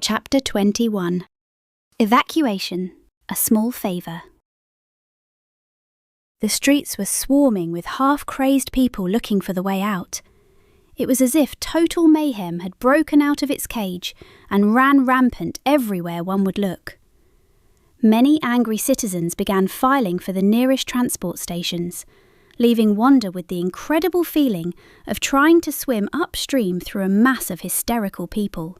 Chapter 21. Evacuation, a small favour. The streets were swarming with half-crazed people looking for the way out. It was as if total mayhem had broken out of its cage and ran rampant everywhere one would look. Many angry citizens began filing for the nearest transport stations, leaving Wanda with the incredible feeling of trying to swim upstream through a mass of hysterical people.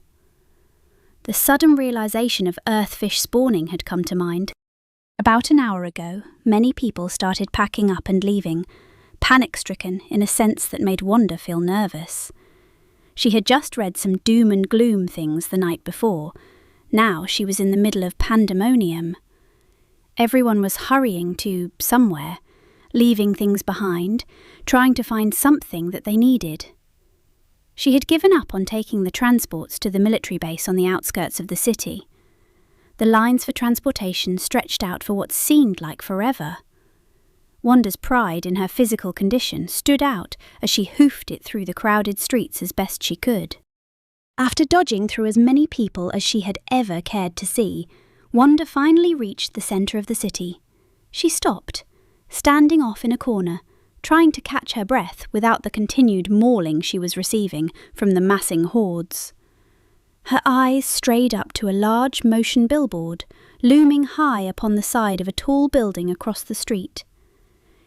The sudden realization of earthfish spawning had come to mind. About an hour ago, many people started packing up and leaving, panic-stricken in a sense that made Wanda feel nervous. She had just read some doom and gloom things the night before. Now she was in the middle of pandemonium. Everyone was hurrying to somewhere, leaving things behind, trying to find something that they needed. She had given up on taking the transports to the military base on the outskirts of the city. The lines for transportation stretched out for what seemed like forever. Wanda's pride in her physical condition stood out as she hoofed it through the crowded streets as best she could. After dodging through as many people as she had ever cared to see, Wanda finally reached the centre of the city. She stopped, standing off in a corner, trying to catch her breath without the continued mauling she was receiving from the massing hordes. Her eyes strayed up to a large motion billboard, looming high upon the side of a tall building across the street.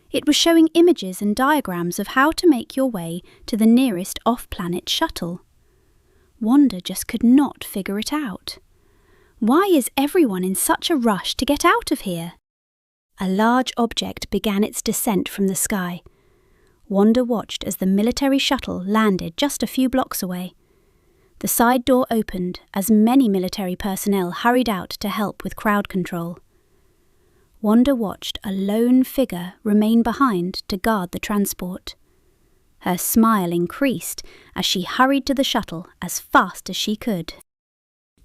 It was showing images and diagrams of how to make your way to the nearest off-planet shuttle. Wanda just could not figure it out. Why is everyone in such a rush to get out of here? A large object began its descent from the sky. Wanda watched as the military shuttle landed just a few blocks away. The side door opened as many military personnel hurried out to help with crowd control. Wanda watched a lone figure remain behind to guard the transport. Her smile increased as she hurried to the shuttle as fast as she could.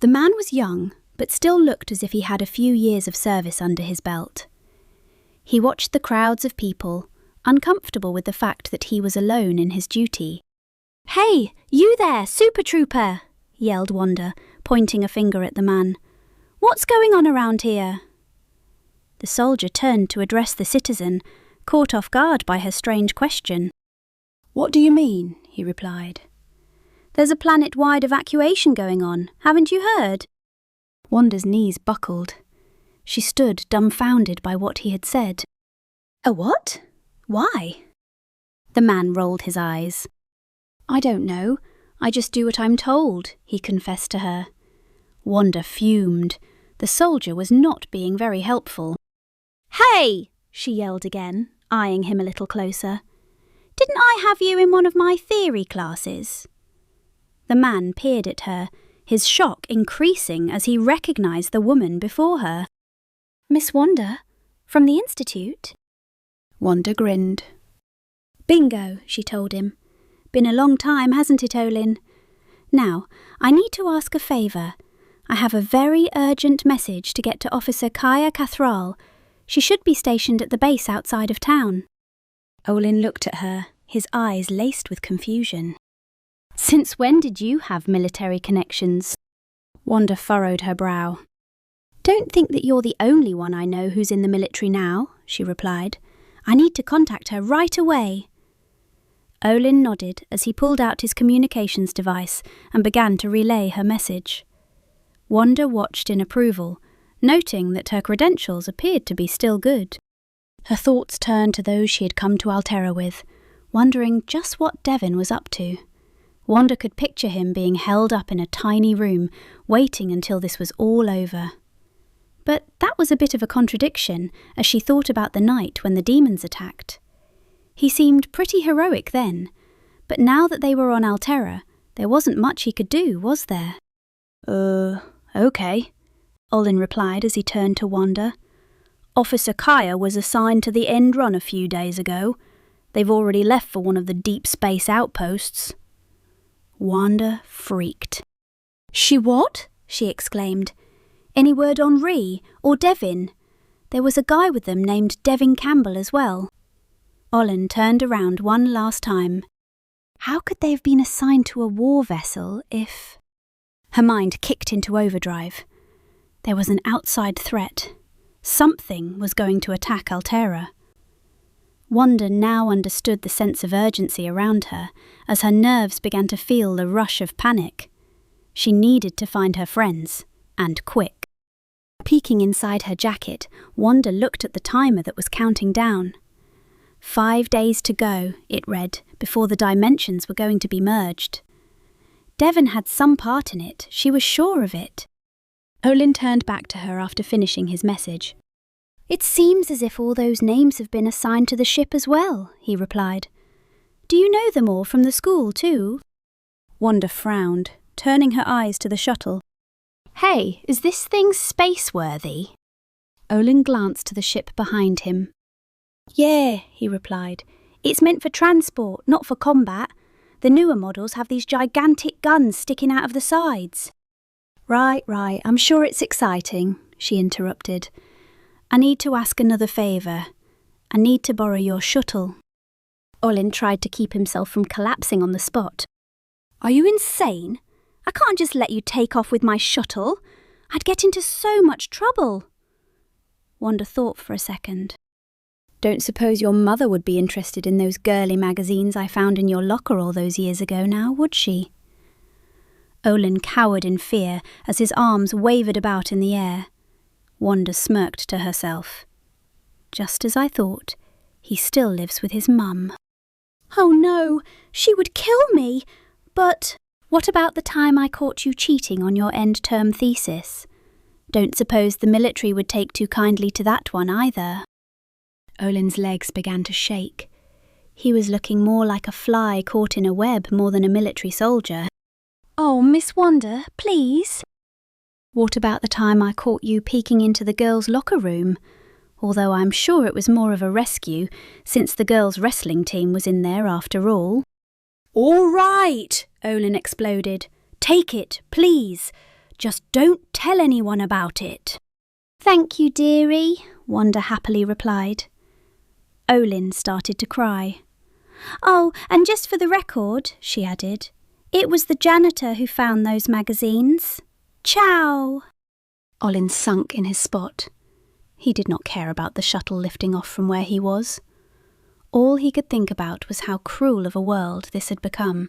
The man was young, but still looked as if he had a few years of service under his belt. He watched the crowds of people, uncomfortable with the fact that he was alone in his duty. "Hey, you there, Super Trooper!" yelled Wanda, pointing a finger at the man. "What's going on around here?" The soldier turned to address the citizen, caught off guard by her strange question. "What do you mean?" he replied. "There's a planet-wide evacuation going on, haven't you heard?" Wanda's knees buckled. She stood dumbfounded by what he had said. "A what? Why?" The man rolled his eyes. "I don't know. I just do what I'm told," he confessed to her. Wanda fumed. The soldier was not being very helpful. "Hey!" she yelled again, eyeing him a little closer. "Didn't I have you in one of my theory classes?" The man peered at her, his shock increasing as he recognized the woman before her. "Miss Wanda, from the Institute?" Wanda grinned. "Bingo," she told him. "Been a long time, hasn't it, Olin? Now, I need to ask a favour. I have a very urgent message to get to Officer Kaya Cathral. She should be stationed at the base outside of town." Olin looked at her, his eyes laced with confusion. "Since when did you have military connections?" Wanda furrowed her brow. "Don't think that you're the only one I know who's in the military now," she replied. "I need to contact her right away." Olin nodded as he pulled out his communications device and began to relay her message. Wanda watched in approval, noting that her credentials appeared to be still good. Her thoughts turned to those she had come to Altera with, wondering just what Devon was up to. Wanda could picture him being held up in a tiny room, waiting until this was all over. But that was a bit of a contradiction as she thought about the night when the demons attacked. He seemed pretty heroic then, but now that they were on Altera, there wasn't much he could do, was there? Okay," Olin replied as he turned to Wanda. "Officer Kaya was assigned to the end run a few days ago. They've already left for one of the deep space outposts." Wanda freaked. "She what?" she exclaimed. "Any word on Ree or Devin? There was a guy with them named Devin Campbell as well." Olin turned around one last time. How could they have been assigned to a war vessel if... Her mind kicked into overdrive. There was an outside threat. Something was going to attack Altera. Wanda now understood the sense of urgency around her as her nerves began to feel the rush of panic. She needed to find her friends, and quick. Peeking inside her jacket, Wanda looked at the timer that was counting down. 5 days to go, it read, before the dimensions were going to be merged. Devon had some part in it, she was sure of it. Olin turned back to her after finishing his message. "It seems as if all those names have been assigned to the ship as well," he replied. "Do you know them all from the school too?" Wanda frowned, turning her eyes to the shuttle. "Hey, is this thing space-worthy?" Olin glanced to the ship behind him. "Yeah," he replied. "It's meant for transport, not for combat. The newer models have these gigantic guns sticking out of the sides." Right, I'm sure it's exciting," she interrupted. "I need to ask another favour. I need to borrow your shuttle." Olin tried to keep himself from collapsing on the spot. "Are you insane? I can't just let you take off with my shuttle. I'd get into so much trouble." Wanda thought for a second. "Don't suppose your mother would be interested in those girly magazines I found in your locker all those years ago now, would she?" Olin cowered in fear as his arms wavered about in the air. Wanda smirked to herself. "Just as I thought, he still lives with his mum." "Oh no, she would kill me! But what about the time I caught you cheating on your end-term thesis? Don't suppose the military would take too kindly to that one either." Olin's legs began to shake. He was looking more like a fly caught in a web more than a military soldier. "Oh, Miss Wanda, please." "What about the time I caught you peeking into the girls' locker room? Although I'm sure it was more of a rescue, since the girls' wrestling team was in there after all." "All right," Olin exploded. "Take it, please. Just don't tell anyone about it." "Thank you, dearie," Wanda happily replied. Olin started to cry. "Oh, and just for the record," she added, "it was the janitor who found those magazines. Ciao." Olin sunk in his spot. He did not care about the shuttle lifting off from where he was. All he could think about was how cruel of a world this had become.